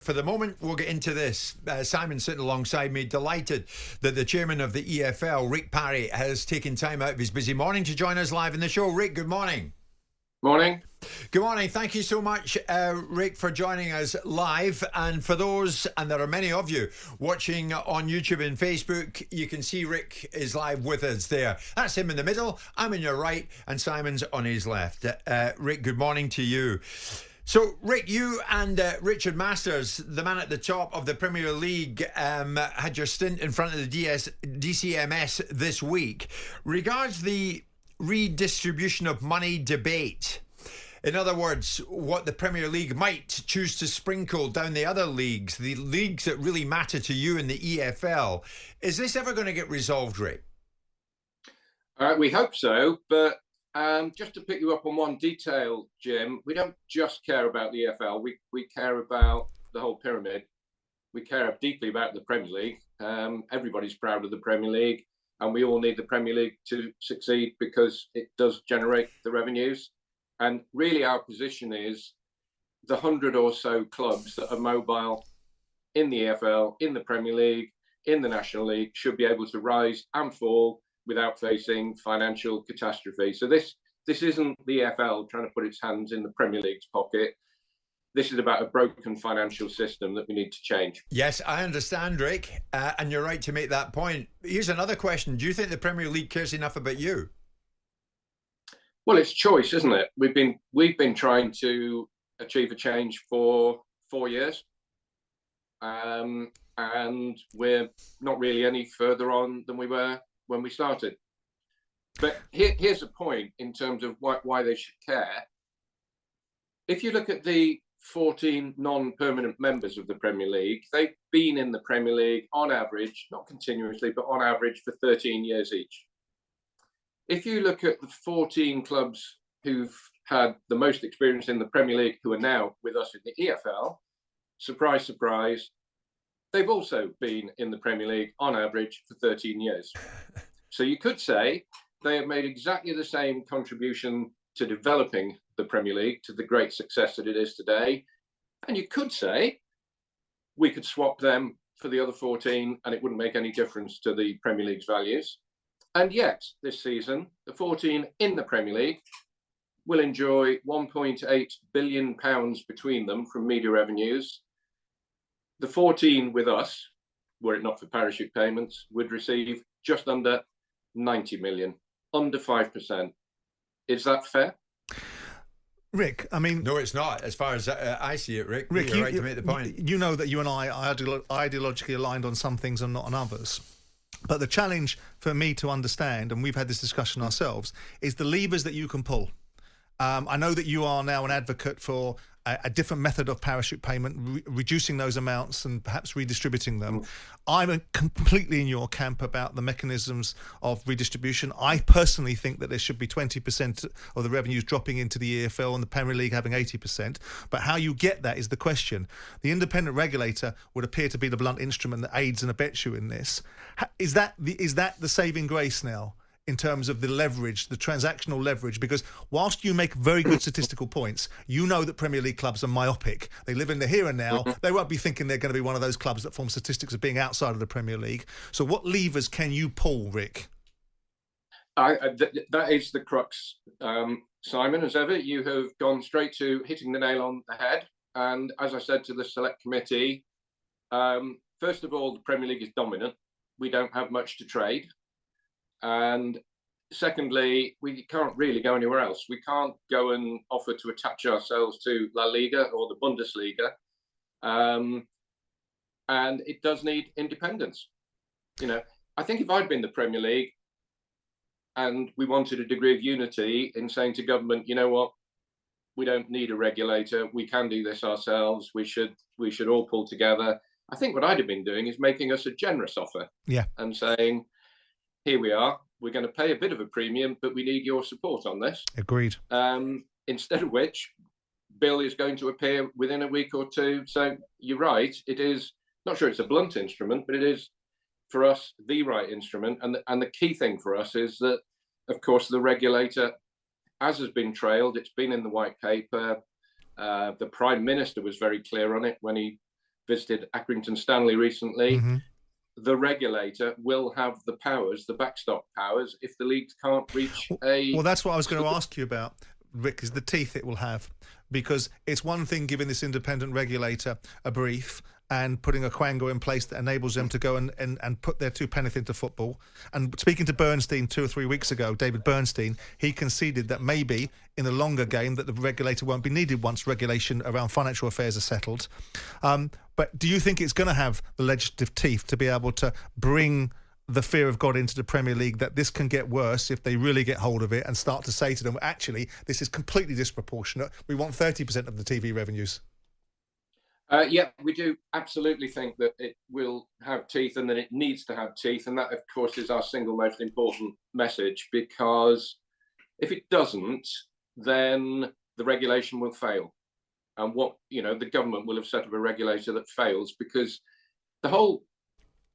For the moment, we'll get into this. Simon sitting alongside me, delighted that the chairman of the EFL, Rick Parry, has taken time out of his busy morning to join us live in the show. Rick, good morning. Morning. Good morning. Thank you so much, Rick, for joining us live. And for those, and there are many of you watching on YouTube and Facebook, you can see Rick is live with us there. That's him in the middle. I'm on your right, and Simon's on his left. Rick, good morning to you. So, Rick, you and Richard Masters, the man at the top of the Premier League, had your stint in front of the DCMS this week. Regards the redistribution of money debate, in other words, what the Premier League might choose to sprinkle down the other leagues, the leagues that really matter to you in the EFL, is this ever going to get resolved, Rick? We hope so, but just to pick you up on one detail, Jim, we don't just care about the EFL. We care about the whole pyramid. We care deeply about the Premier League. Everybody's proud of the Premier League, and we all need the Premier League to succeed because it does generate the revenues. And really our position is the 100 or so clubs that are mobile in the EFL, in the Premier League, in the National League should be able to rise and fall without facing financial catastrophe. So this isn't the EFL trying to put its hands in the Premier League's pocket. This is about a broken financial system that we need to change. Yes, I understand, Rick, and you're right to make that point. Here's another question. Do you think the Premier League cares enough about you? Well, it's choice, isn't it? We've been trying to achieve a change for 4 years, and we're not really any further on than we were when we started. But here's a point in terms of why they should care. If you look at the 14 non-permanent members of the Premier League, they've been in the Premier League on average, not continuously, but on average for 13 years each. If you look at the 14 clubs who've had the most experience in the Premier League who are now with us in the EFL, surprise, surprise, they've also been in the Premier League on average for 13 years. So you could say they have made exactly the same contribution to developing the Premier League to the great success that it is today. And you could say we could swap them for the other 14 and it wouldn't make any difference to the Premier League's values. And yet, this season, the 14 in the Premier League will enjoy £1.8 billion between them from media revenues. The 14 with us, were it not for parachute payments, would receive just under 90 million, under 5%. Is that fair? Rick, I mean... No, it's not, as far as I see it, Rick. Rick, you're right to make the point. You know that you and I are ideologically aligned on some things and not on others. But the challenge for me to understand, and we've had this discussion ourselves, is the levers that you can pull. I know that you are now an advocate for a different method of parachute payment, reducing those amounts and perhaps redistributing them. I'm completely in your camp about the mechanisms of redistribution. I personally think that there should be 20% of the revenues dropping into the EFL and the Premier League having 80%. But how you get that is the question. The independent regulator would appear to be the blunt instrument that aids and abets you in this. Is that the saving grace now? In terms of the leverage, the transactional leverage, because whilst you make very good statistical points, you know that Premier League clubs are myopic. They live in the here and now. They won't be thinking they're going to be one of those clubs that form statistics of being outside of the Premier League. So what levers can you pull, Rick? That is the crux, Simon. As ever, you have gone straight to hitting the nail on the head. And as I said to the select committee, first of all, the Premier League is dominant. We don't have much to trade. And secondly, we can't really go anywhere else. We can't go and offer to attach ourselves to La Liga or the Bundesliga. And it does need independence. You know, I think if I'd been the Premier League and we wanted a degree of unity in saying to government, you know what, we don't need a regulator. We can do this ourselves. We should all pull together. I think what I'd have been doing is making us a generous offer. Yeah. And saying, here we are. We're going to pay a bit of a premium, but we need your support on this. Agreed. Instead of which, bill is going to appear within a week or two. So you're right. It is, not sure it's a blunt instrument, but it is, for us, the right instrument. And the key thing for us is that, of course, the regulator, as has been trailed, it's been in the white paper. The Prime Minister was very clear on it when he visited Accrington Stanley recently. Mm-hmm. The regulator will have the powers, the backstop powers, if the leagues can't reach a... Well, that's what I was going to ask you about, Rick, is the teeth it will have. Because it's one thing giving this independent regulator a brief and putting a quango in place that enables them to go and put their two penneth into football. And speaking to Bernstein 2 or 3 weeks ago, David Bernstein, he conceded that maybe in the longer game that the regulator won't be needed once regulation around financial affairs are settled. But do you think it's going to have the legislative teeth to be able to bring the fear of God into the Premier League, that this can get worse if they really get hold of it and start to say to them, actually, this is completely disproportionate. We want 30% of the TV revenues. Yeah, we do absolutely think that it will have teeth and that it needs to have teeth. And that, of course, is our single most important message, because if it doesn't, then the regulation will fail. And the government will have set up a regulator that fails, because the whole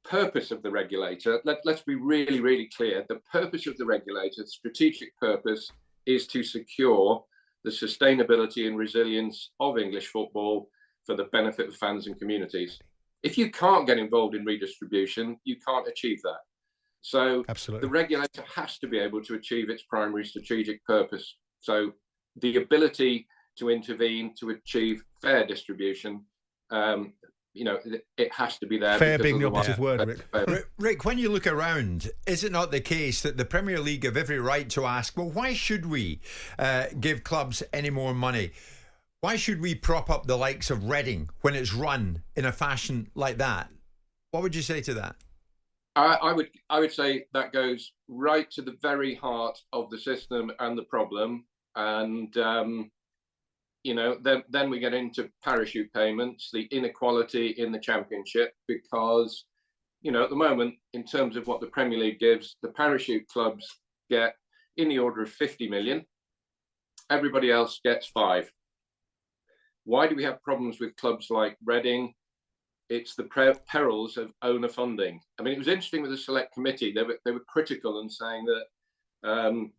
purpose of the regulator, let's be really, really clear, the purpose of the regulator, the strategic purpose, is to secure the sustainability and resilience of English football for the benefit of fans and communities. If you can't get involved in redistribution, you can't achieve that. So Absolutely. The regulator has to be able to achieve its primary strategic purpose. So the ability to intervene to achieve fair distribution, it has to be there. Fair being the operative word, Rick. Rick, when you look around, is it not the case that the Premier League have every right to ask, well, why should we give clubs any more money? Why should we prop up the likes of Reading when it's run in a fashion like that? What would you say to that? I would say that goes right to the very heart of the system and the problem. And then we get into parachute payments, the inequality in the Championship, because, at the moment, in terms of what the Premier League gives, the parachute clubs get in the order of 50 million. Everybody else gets 5. Why do we have problems with clubs like Reading? It's the perils of owner funding. I mean, it was interesting with the select committee. They were critical and saying that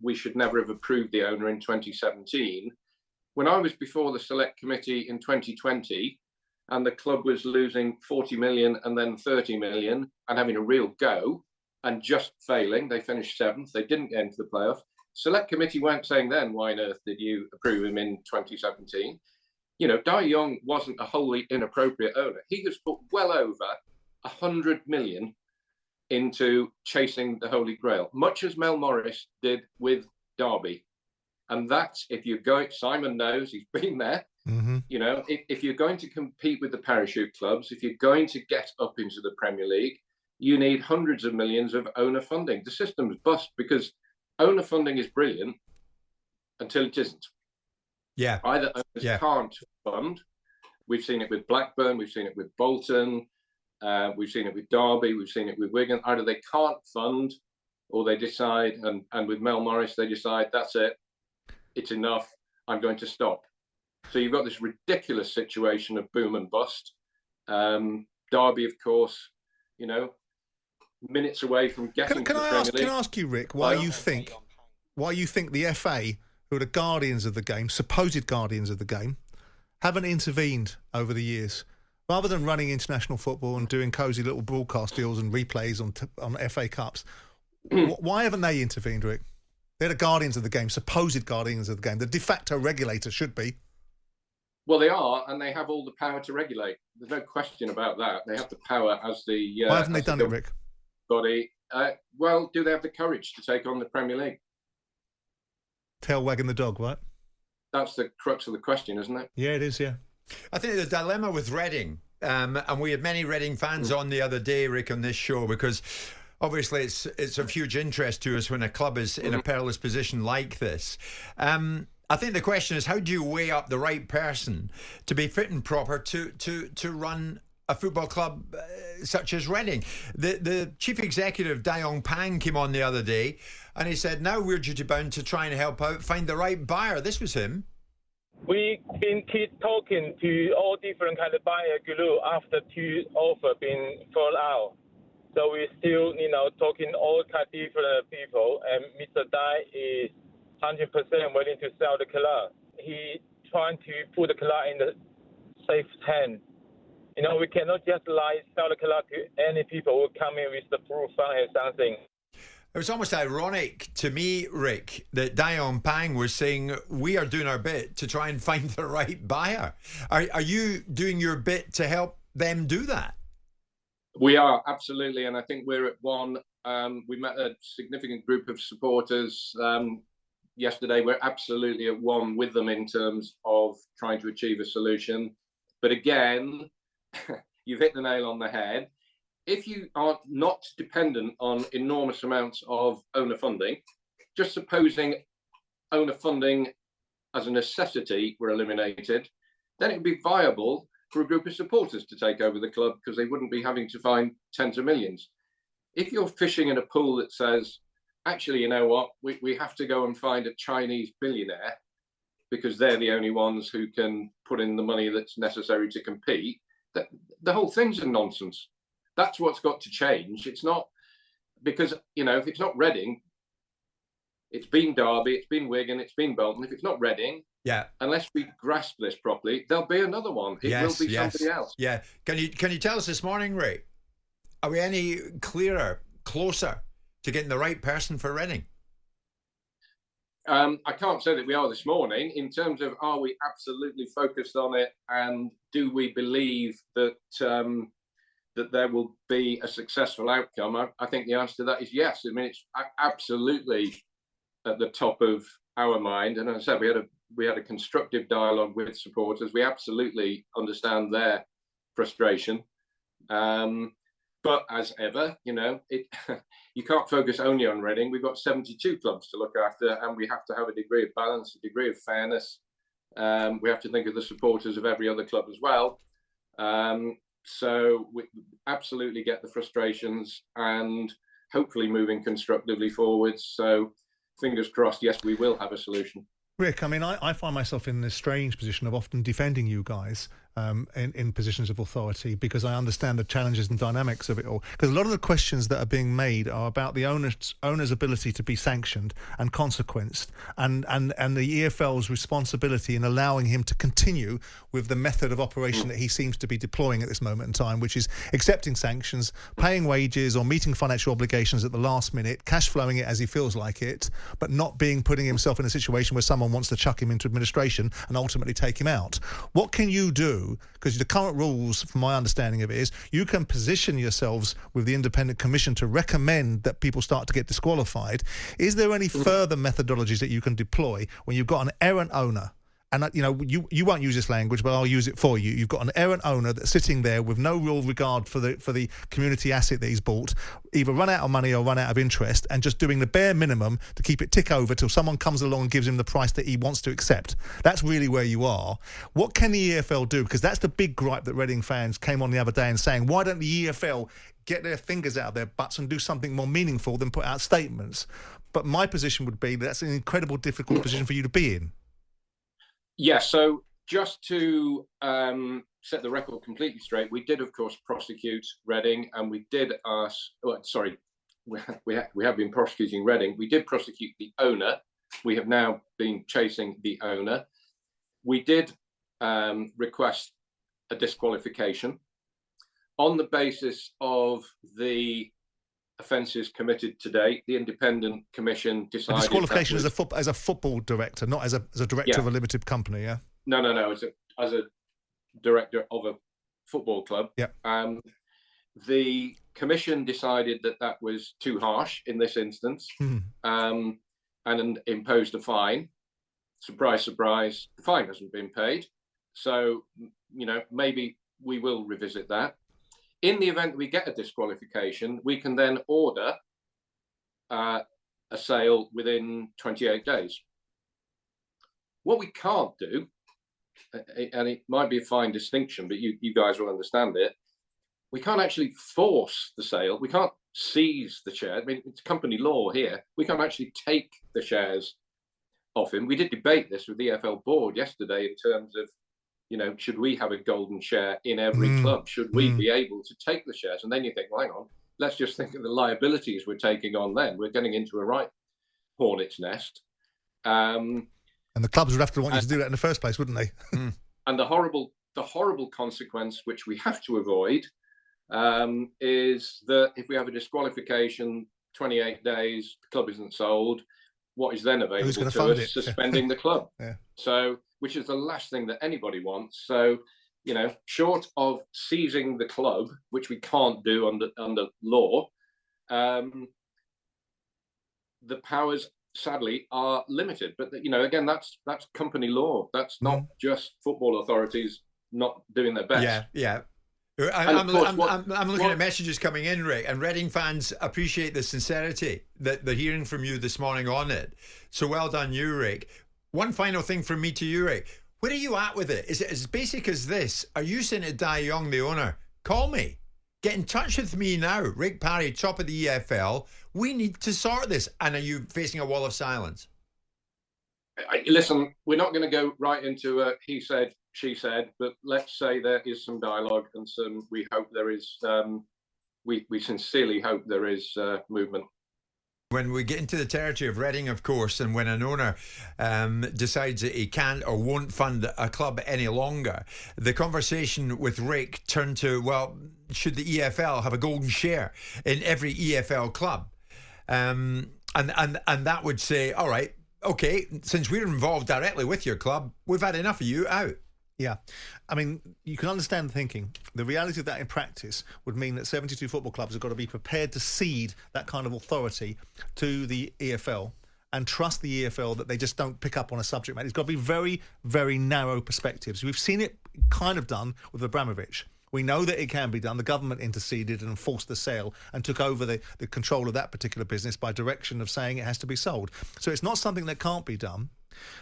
we should never have approved the owner in 2017. When I was before the select committee in 2020 and the club was losing 40 million and then 30 million and having a real go and just failing, they finished 7th. They didn't get into the playoff. Select committee weren't saying then, why on earth did you approve him in 2017? Dai Yongge wasn't a wholly inappropriate owner. He has put well over 100 million into chasing the Holy Grail, much as Mel Morris did with Derby. And that's, if you're going, Simon knows, he's been there. Mm-hmm. If you're going to compete with the parachute clubs, if you're going to get up into the Premier League, you need hundreds of millions of owner funding. The system's bust because owner funding is brilliant until it isn't. Yeah. Either owners can't fund. We've seen it with Blackburn, we've seen it with Bolton, we've seen it with Derby, we've seen it with Wigan. Either they can't fund or they decide, and with Mel Morris, they decide, that's it, it's enough, I'm going to stop. So you've got this ridiculous situation of boom and bust. Derby, of course, minutes away from getting to the Premier League. Can I ask you, Rick, why you think the FA, who are the guardians of the game, supposed guardians of the game, haven't intervened over the years? Rather than running international football and doing cosy little broadcast deals and replays on FA Cups, why haven't they intervened, Rick? They're the guardians of the game, supposed guardians of the game. The de facto regulator should be. Well, they are, and they have all the power to regulate. There's no question about that. They have the power as the... why haven't they done it, Rick? Body. Well, do they have the courage to take on the Premier League? Tail wagging the dog, right? That's the crux of the question, isn't it? Yeah, it is, yeah. I think the dilemma with Reading, and we had many Reading fans on the other day, Rick, on this show, because obviously it's of huge interest to us when a club is in a perilous position like this. I think the question is, how do you weigh up the right person to be fit and proper to run a football club such as Reading? The chief executive, Dai Yongge came on the other day and he said, now we're duty bound to try and help out, find the right buyer. This was him. We've been keep talking to all different kind of buyer group after 2 offers been filled out. So we're still, talking all kind of different people. And Mr. Dai is 100% willing to sell the club. He trying to put the club in the safe hand. We cannot just sell the club to any people who come in with the proof fund and something. It was almost ironic to me, Rick, that Dai Yongge was saying we are doing our bit to try and find the right buyer. Are you doing your bit to help them do that? We are, absolutely, and I think we're at one. We met a significant group of supporters yesterday. We're absolutely at one with them in terms of trying to achieve a solution. But again, you've hit the nail on the head. If you are not dependent on enormous amounts of owner funding, just supposing owner funding as a necessity were eliminated, then it would be viable for a group of supporters to take over the club because they wouldn't be having to find tens of millions. If you're fishing in a pool that says, actually, you know what, we have to go and find a Chinese billionaire because they're the only ones who can put in the money that's necessary to compete, the whole thing's a nonsense. That's what's got to change. It's not because, if it's not Reading, it's been Derby, it's been Wigan, it's been Bolton. If it's not Reading, unless we grasp this properly, there'll be another one. It will be somebody else. Yeah. Can you tell us this morning, Ray? Are we any clearer, closer to getting the right person for Reading? I can't say that we are this morning. In terms of, are we absolutely focused on it, and do we believe that that there will be a successful outcome? I think the answer to that is yes. I mean, it's absolutely at the top of our mind. And as I said, we had a constructive dialogue with supporters. We absolutely understand their frustration. But as ever, you can't focus only on Reading. We've got 72 clubs to look after, and we have to have a degree of balance, a degree of fairness. We have to think of the supporters of every other club as well. So we absolutely get the frustrations and hopefully moving constructively forwards. So fingers crossed, yes, we will have a solution. Rick, I mean, I find myself in this strange position of often defending you guys in positions of authority because I understand the challenges and dynamics of it all. Because a lot of the questions that are being made are about the owner's ability to be sanctioned and consequenced, and the EFL's responsibility in allowing him to continue with the method of operation that he seems to be deploying at this moment in time, which is accepting sanctions, paying wages or meeting financial obligations at the last minute, cash flowing it as he feels like it, but not putting himself in a situation where someone wants to chuck him into administration and ultimately take him out. What can you do? Because the current rules, from my understanding of it, is you can position yourselves with the independent commission to recommend that people start to get disqualified. Is there any further methodologies that you can deploy when you've got an errant owner? And you won't use this language, but I'll use it for you. You've got an errant owner that's sitting there with no real regard for the community asset that he's bought, either run out of money or run out of interest, and just doing the bare minimum to keep it tick over till someone comes along and gives him the price that he wants to accept. That's really where you are. What can the EFL do? Because that's the big gripe that Reading fans came on the other day and saying, why don't the EFL get their fingers out of their butts and do something more meaningful than put out statements? But my position would be that's an incredibly difficult position for you to be in. Yeah, so just to set the record completely straight, we did, of course, prosecute Reading, and we did ask. We have been prosecuting Reading. We did prosecute the owner. We have now been chasing the owner. We did request a disqualification on the basis of the offences committed to date. The independent commission decided. Disqualification as a football director, not as a director of a limited company. Yeah. No. As a director of a football club. Yeah. The commission decided that was too harsh in this instance, and imposed a fine. Surprise, surprise! The fine hasn't been paid. So maybe we will revisit that. In the event we get a disqualification, we can then order a sale within 28 days. What we can't do, and it might be a fine distinction, but you guys will understand it, we can't actually force the sale. We can't seize the share. I mean, it's company law here. We can't actually take the shares off him. We did debate this with the EFL board yesterday in terms of, should we have a golden share in every club? Should we be able to take the shares? And then you think, well, hang on, let's just think of the liabilities we're taking on then. We're getting into a right hornet's nest. And the clubs would have to want you to do that in the first place, wouldn't they? And the horrible the horrible consequence, which we have to avoid, is that if we have a disqualification, 28 days, the club isn't sold, what is then available to us? Suspending the club. Yeah. So, which is the last thing that anybody wants. So, you know, short of seizing the club, which we can't do under law, the powers sadly are limited. But you know, again, that's company law. That's not just football authorities not doing their best. Yeah. I'm looking at messages coming in, Rick, and Reading fans appreciate the sincerity that they're hearing from you this morning on it. So well done, you, Rick. One final thing from me to you, Rick. Where are you at with it? Is it as basic as this? Are you saying to Dai Yongge, the owner, call me, get in touch with me now, Rick Parry, top of the EFL. We need to sort this. And are you facing a wall of silence? Listen, we're not going to go right into a he said, she said, but let's say there is some dialogue and some. We hope there is. We sincerely hope there is movement. When we get into the territory of Reading, of course, and when an owner decides that he can't or won't fund a club any longer, the conversation with Rick turned to, well, should the EFL have a golden share in every EFL club? And that would say, all right, okay, since we're involved directly with your club, we've had enough of you, out. Yeah. I mean, you can understand the thinking. The reality of that in practice would mean that 72 football clubs have got to be prepared to cede that kind of authority to the EFL and trust the EFL that they just don't pick up on a subject matter. It's got to be very, very narrow perspectives. We've seen it kind of done with Abramovich. We know that it can be done. The government interceded and forced the sale and took over the control of that particular business by direction of saying it has to be sold. So it's not something that can't be done.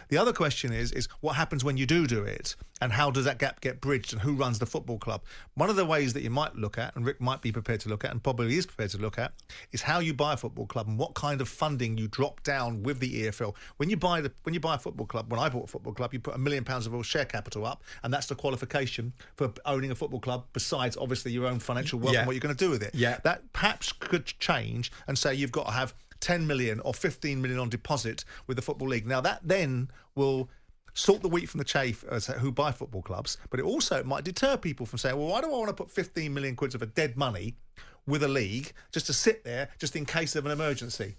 The other question is what happens when you do it, and how does that gap get bridged, and who runs the football club? One of the ways that you might look at, and Rick might be prepared to look at, and probably is prepared to look at, is how you buy a football club and what kind of funding you drop down with the EFL. When you buy a football club, when I bought a football club, you put £1 million of your share capital up, and that's the qualification for owning a football club, besides obviously your own financial wealth and what you're going to do with it. Yeah. That perhaps could change and say you've got to have 10 million or 15 million on deposit with the Football League. Now, that then will sort the wheat from the chaff as who buy football clubs, but it also might deter people from saying, well, why do I want to put 15 million quid of a dead money with a league just to sit there just in case of an emergency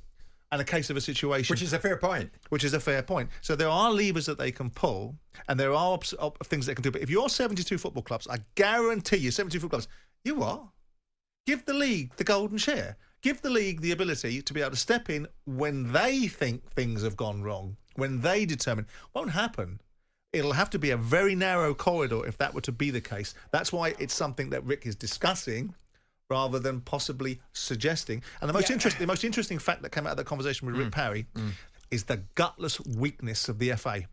and a case of a situation? Which is a fair point. So there are levers that they can pull, and there are things they can do. But if you're 72 football clubs, I guarantee you, 72 football clubs, you what? Give the league the golden share. Give the league the ability to be able to step in when they think things have gone wrong, when they determine. Won't happen. It'll have to be a very narrow corridor if that were to be the case. That's why it's something that Rick is discussing rather than possibly suggesting. And the most interesting fact that came out of the conversation with Rick Parry is the gutless weakness of the FA.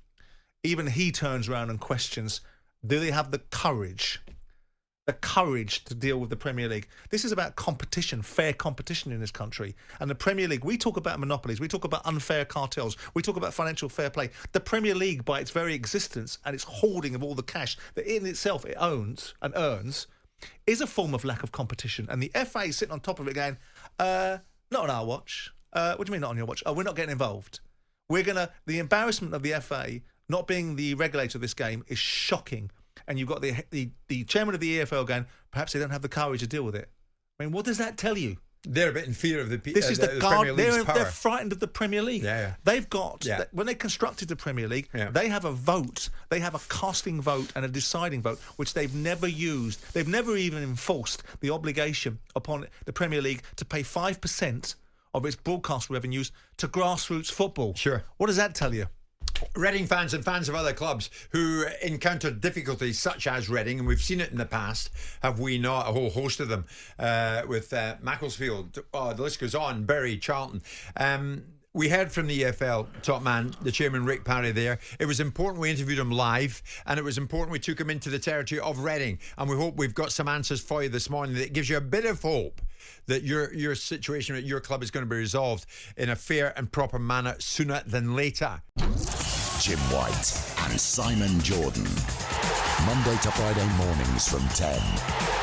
Even he turns around and questions, do they have the courage to deal with the Premier League? This is about competition, fair competition in this country. And the Premier League, we talk about monopolies, we talk about unfair cartels, we talk about financial fair play. The Premier League, by its very existence and its hoarding of all the cash that in itself it owns and earns, is a form of lack of competition. And the FA is sitting on top of it going, not on our watch. What do you mean not on your watch? Oh, we're not getting involved. The embarrassment of the FA not being the regulator of this game is shocking. And you've got the chairman of the EFL going, perhaps they don't have the courage to deal with it. I mean, what does that tell you? They're a bit in fear of the Premier League's power. They're frightened of the Premier League. Yeah. They've got, when they constructed the Premier League, they have a vote. They have a casting vote and a deciding vote, which they've never used. They've never even enforced the obligation upon the Premier League to pay 5% of its broadcast revenues to grassroots football. Sure. What does that tell you? Reading fans and fans of other clubs who encounter difficulties such as Reading, and we've seen it in the past, have we not? A whole host of them, with Macclesfield, the list goes on, Bury, Charlton. We heard from the EFL top man, the chairman Rick Parry there. It was important we interviewed him live, and it was important we took him into the territory of Reading, and we hope we've got some answers for you this morning that gives you a bit of hope that your situation at your club is going to be resolved in a fair and proper manner sooner than later. Jim White and Simon Jordan. Monday to Friday mornings from 10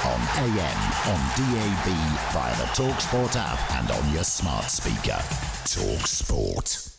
on AM, on DAB, via the talkSPORT app and on your smart speaker. talkSPORT.